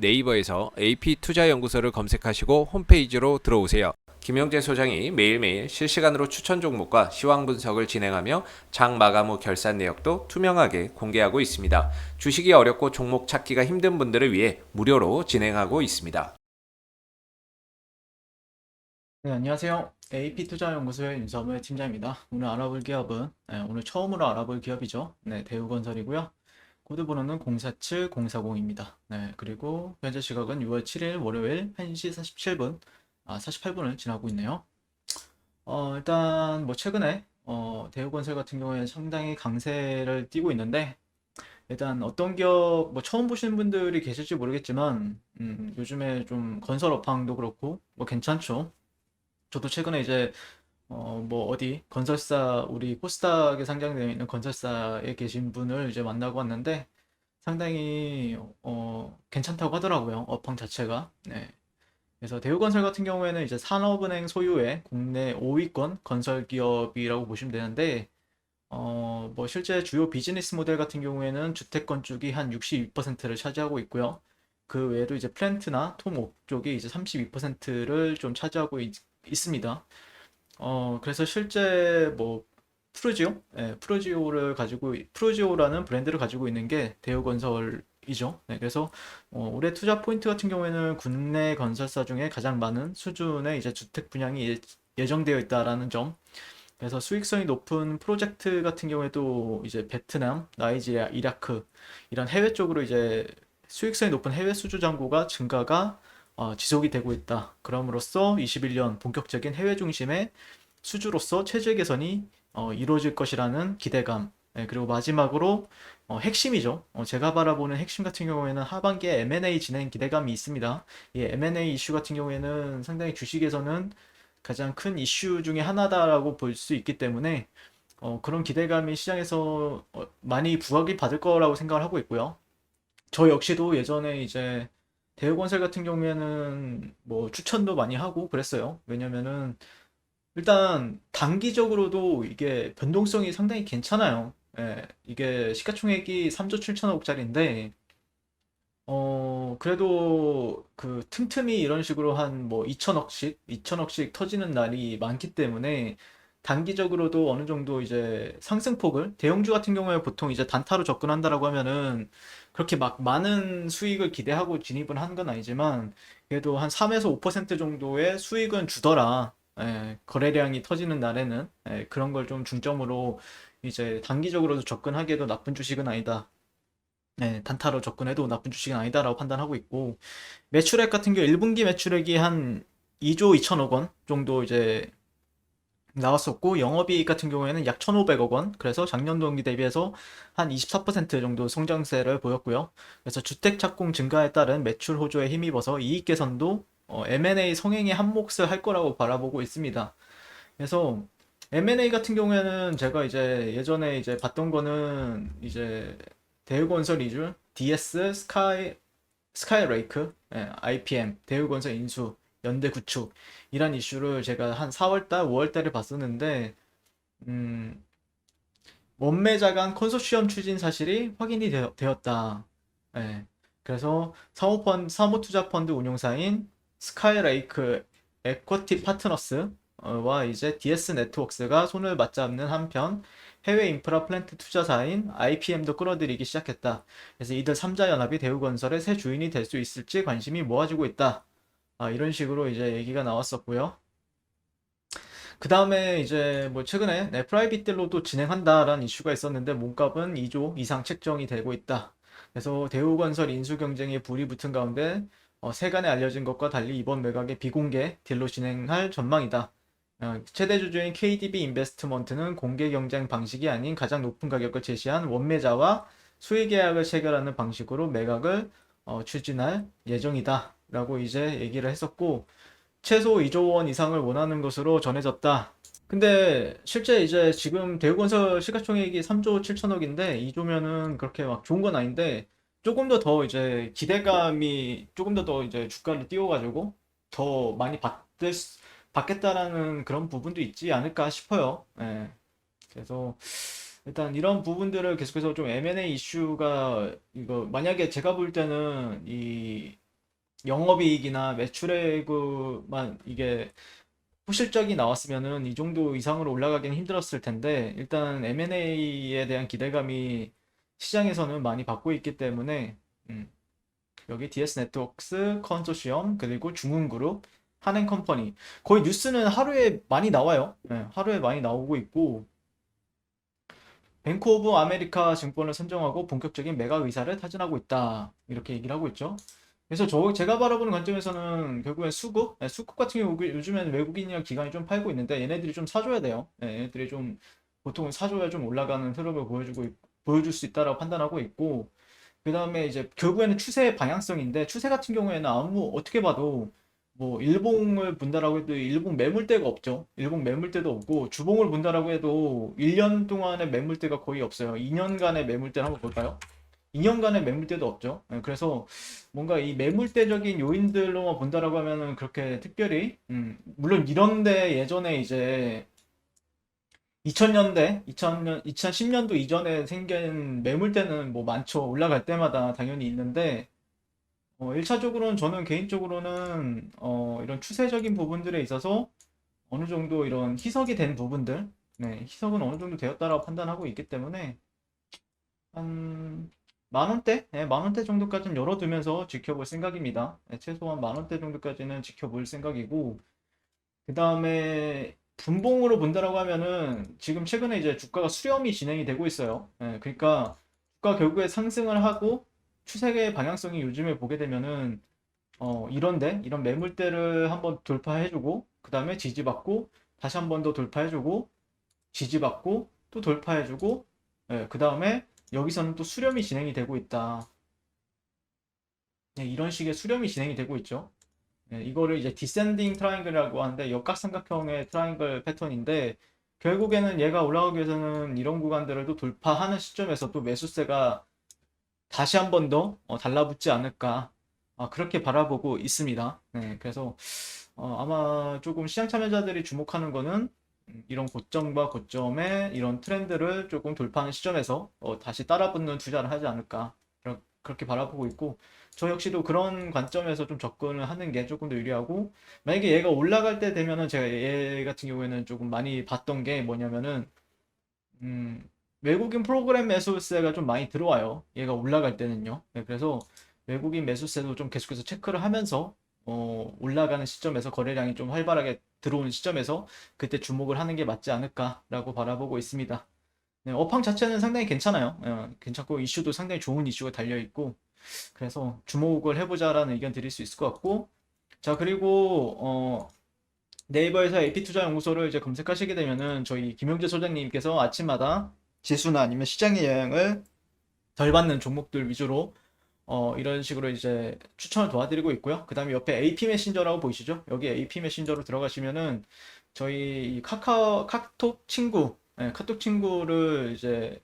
네이버에서 AP투자연구소를 검색하시고 홈페이지로 들어오세요. 김영재 소장이 매일매일 실시간으로 추천 종목과 시황 분석을 진행하며 장 마감 후 결산 내역도 투명하게 공개하고 있습니다. 주식이 어렵고 종목 찾기가 힘든 분들을 위해 무료로 진행하고 있습니다. 네, 안녕하세요. AP투자연구소의 윤섬의 팀장입니다. 오늘 알아볼 기업은, 오늘 처음으로 알아볼 기업이죠. 네, 대우건설이고요. 코드 번호는 047040입니다. 네, 그리고 현재 시각은 6월 7일 월요일 1시 47분, 48분을 지나고 있네요. 일단 뭐 최근에 대우건설 같은 경우에 상당히 강세를 띠고 있는데, 일단 어떤 기업, 뭐 처음 보시는 분들이 계실지 모르겠지만, 요즘에 좀 건설 업황도 그렇고, 뭐 괜찮죠. 저도 최근에 이제 뭐 어디 건설사 우리 코스닥에 상장되어 있는 건설사에 계신 분을 이제 만나고 왔는데 상당히 괜찮다고 하더라고요. 업황 자체가. 네. 그래서 대우건설 같은 경우에는 이제 산업은행 소유의 국내 5위권 건설 기업이라고 보시면 되는데 뭐 실제 주요 비즈니스 모델 같은 경우에는 주택 건축이 한 62%를 차지하고 있고요. 그 외에도 이제 플랜트나 토목 쪽이 이제 32%를 좀 차지하고 있습니다. 그래서 실제 뭐 프루지오, 프루지오라는 브랜드를 가지고 있는 게 대우건설이죠. 네, 그래서 올해 투자 포인트 같은 경우에는 국내 건설사 중에 가장 많은 수준의 이제 주택 분양이 예정되어 있다라는 점. 그래서 수익성이 높은 프로젝트 같은 경우에도 이제 베트남, 나이지리아, 이라크 이런 해외 쪽으로 이제 수익성이 높은 해외 수주 잔고가 증가가 지속이 되고 있다. 그럼으로써 21년 본격적인 해외 중심의 수주로서 체질 개선이 이루어질 것이라는 기대감. 네, 그리고 마지막으로 핵심이죠. 제가 바라보는 핵심 같은 경우에는 하반기에 M&A 진행 기대감이 있습니다. 이 M&A 이슈 같은 경우에는 상당히 주식에서는 가장 큰 이슈 중에 하나다라고 볼 수 있기 때문에 그런 기대감이 시장에서 많이 부각이 받을 거라고 생각을 하고 있고요. 저 역시도 예전에 이제 대우건설 같은 경우에는 뭐 추천도 많이 하고 그랬어요. 왜냐면은 일단 단기적으로도 이게 변동성이 상당히 괜찮아요. 예, 이게 시가총액이 3조 7천억짜리인데 그래도 그 틈틈이 이런 식으로 한 뭐 2천억씩 터지는 날이 많기 때문에 단기적으로도 어느 정도 이제 상승폭을, 대형주 같은 경우에 보통 이제 단타로 접근한다라고 하면은 그렇게 막 많은 수익을 기대하고 진입을 하는 건 아니지만 그래도 한 3에서 5% 정도의 수익은 주더라. 예, 거래량이 터지는 날에는 그런 걸 좀 중점으로 이제 단기적으로도 접근하기에도 나쁜 주식은 아니다. 네, 단타로 접근해도 나쁜 주식은 아니다라고 판단하고 있고, 매출액 같은 경우 1분기 매출액이 한 2조 2천억 원 정도 이제 나왔었고, 영업이익 같은 경우에는 약 1,500억 원, 그래서 작년 동기 대비해서 한 24% 정도 성장세를 보였고요. 그래서 주택 착공 증가에 따른 매출 호조에 힘입어서 이익 개선도 M&A 성행에 한 몫을 할 거라고 바라보고 있습니다. 그래서 M&A 같은 경우에는 제가 이제 예전에 이제 봤던 거는 이제 대우건설 이주, DS, 스카이레이크, IPM, 대우건설 인수, 연대구축 이란 이슈를 제가 한 4월달, 5월달에 봤었는데 음, 원매자 간 컨소시엄 추진 사실이 확인이 되었다. 예. 그래서 사모투자펀드 운용사인 스카이레이크 에쿼티 파트너스와 이제 DS 네트워크스가 손을 맞잡는 한편 해외 인프라 플랜트 투자사인 IPM도 끌어들이기 시작했다. 그래서 이들 3자 연합이 대우건설의 새 주인이 될 수 있을지 관심이 모아지고 있다. 이런 식으로 이제 얘기가 나왔었고요. 그 다음에 이제 뭐 최근에 프라이빗딜로 또 진행한다라는 이슈가 있었는데 몸값은 2조 이상 책정이 되고 있다. 그래서 대우건설 인수 경쟁에 불이 붙은 가운데 세간에 알려진 것과 달리 이번 매각의 비공개 딜로 진행할 전망이다. 최대 주주인 KDB 인베스트먼트는 공개 경쟁 방식이 아닌 가장 높은 가격을 제시한 원매자와 수의 계약을 체결하는 방식으로 매각을 추진할 예정이다. 라고 이제 얘기를 했었고 최소 2조 원 이상을 원하는 것으로 전해졌다. 근데 실제 이제 지금 대우건설 시가총액이 3조 7천억인데 2조면은 그렇게 막 좋은 건 아닌데 조금 더 이제 기대감이 조금 더 이제 주가를 띄워가지고 더 많이 받겠다라는 그런 부분도 있지 않을까 싶어요. 예. 그래서 일단 이런 부분들을 계속해서 좀 M&A 이슈가 이거 만약에 제가 볼 때는 이 영업이익이나 매출액만 이게 호실적이 나왔으면은 이 정도 이상으로 올라가기는 힘들었을 텐데 일단 M&A에 대한 기대감이 시장에서는 많이 받고 있기 때문에 여기 DS 네트워크스 컨소시엄 그리고 중흥그룹 한행컴퍼니 거의 뉴스는 하루에 많이 나와요. 네, 하루에 많이 나오고 있고 뱅크 오브 아메리카 증권을 선정하고 본격적인 매각 의사를 타진하고 있다. 이렇게 얘기를 하고 있죠. 그래서 제가 바라보는 관점에서는 결국엔 수급, 네, 수급 같은 경우 요즘엔 외국인이랑 기관이 좀 팔고 있는데 얘네들이 좀 사줘야 돼요. 네, 얘네들이 좀 보통은 사줘야 좀 올라가는 흐름을 보여줄 수 있다라고 판단하고 있고 그 다음에 이제 결국에는 추세의 방향성인데 추세 같은 경우에는 아무 어떻게 봐도 뭐 일봉을 본다라고 해도 일봉 매물대가 없죠. 일봉 매물대도 없고 주봉을 본다라고 해도 1년 동안의 매물대가 거의 없어요. 2년간의 매물대를 한번 볼까요? 2년간의 매물대도 없죠. 예, 그래서 뭔가 이 매물대적인 요인들로만 본다라고 하면은 그렇게 특별히 물론 이런데 예전에 이제 2000년대, 2010년도 이전에 생긴 매물대는 뭐 많죠. 올라갈 때마다 당연히 있는데 1차적으로는 저는 개인적으로는 이런 추세적인 부분들에 있어서 어느 정도 이런 희석이 된 부분들, 네, 희석은 어느 정도 되었다라고 판단하고 있기 때문에 한 만 원대, 네, 만 원대 정도까지는 열어두면서 지켜볼 생각입니다. 네, 최소한 만 원대 정도까지는 지켜볼 생각이고 그 다음에 분봉으로 본다라고 하면은 지금 최근에 이제 주가가 수렴이 진행이 되고 있어요. 예, 그러니까 주가 결국에 상승을 하고 추세의 방향성이 요즘에 보게 되면은 이런 매물대를 한번 돌파해주고 그 다음에 지지받고 다시 한 번 더 돌파해주고 지지받고 또 돌파해주고 그 다음에 여기서는 또 수렴이 진행이 되고 있다. 네, 이런 식의 수렴이 진행이 되고 있죠. 네, 이거를 이제 디센딩 트라이앵글이라고 하는데 역각삼각형의 트라이앵글 패턴인데 결국에는 얘가 올라가기 위해서는 이런 구간들을 또 돌파하는 시점에서 또 매수세가 다시 한 번 더 달라붙지 않을까 그렇게 바라보고 있습니다. 네, 그래서 아마 조금 시장 참여자들이 주목하는 거는 이런 고점과 고점의 이런 트렌드를 조금 돌파하는 시점에서 다시 따라붙는 투자를 하지 않을까 그렇게 바라보고 있고 저 역시도 그런 관점에서 좀 접근을 하는 게 조금 더 유리하고 만약에 얘가 올라갈 때 되면은 제가 얘 같은 경우에는 조금 많이 봤던 게 뭐냐면은 음, 외국인 프로그램 매수세가 좀 많이 들어와요. 얘가 올라갈 때는요. 네, 그래서 외국인 매수세도 좀 계속해서 체크를 하면서 올라가는 시점에서 거래량이 좀 활발하게 들어오는 시점에서 그때 주목을 하는 게 맞지 않을까라고 바라보고 있습니다. 네, 업황 자체는 상당히 괜찮아요. 괜찮고 이슈도 상당히 좋은 이슈가 달려 있고 그래서 주목을 해보자라는 의견 드릴 수 있을 것 같고 자 그리고 네이버에서 AP투자연구소를 이제 검색하시게 되면은 저희 김용재 소장님께서 아침마다 지수나 아니면 시장의 영향을 덜 받는 종목들 위주로 이런 식으로 이제 추천을 도와드리고 있고요. 그 다음에 옆에 AP 메신저라고 보이시죠? 여기 AP 메신저로 들어가시면은 저희 이 카톡 친구, 카톡 친구를 이제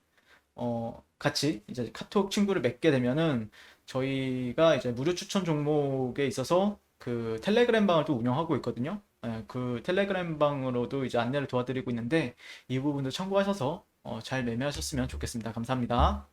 같이 이제 카톡 친구를 맺게 되면은 저희가 이제 무료 추천 종목에 있어서 그 텔레그램 방을 또 운영하고 있거든요. 그 텔레그램 방으로도 이제 안내를 도와드리고 있는데 이 부분도 참고하셔서 잘 매매하셨으면 좋겠습니다. 감사합니다.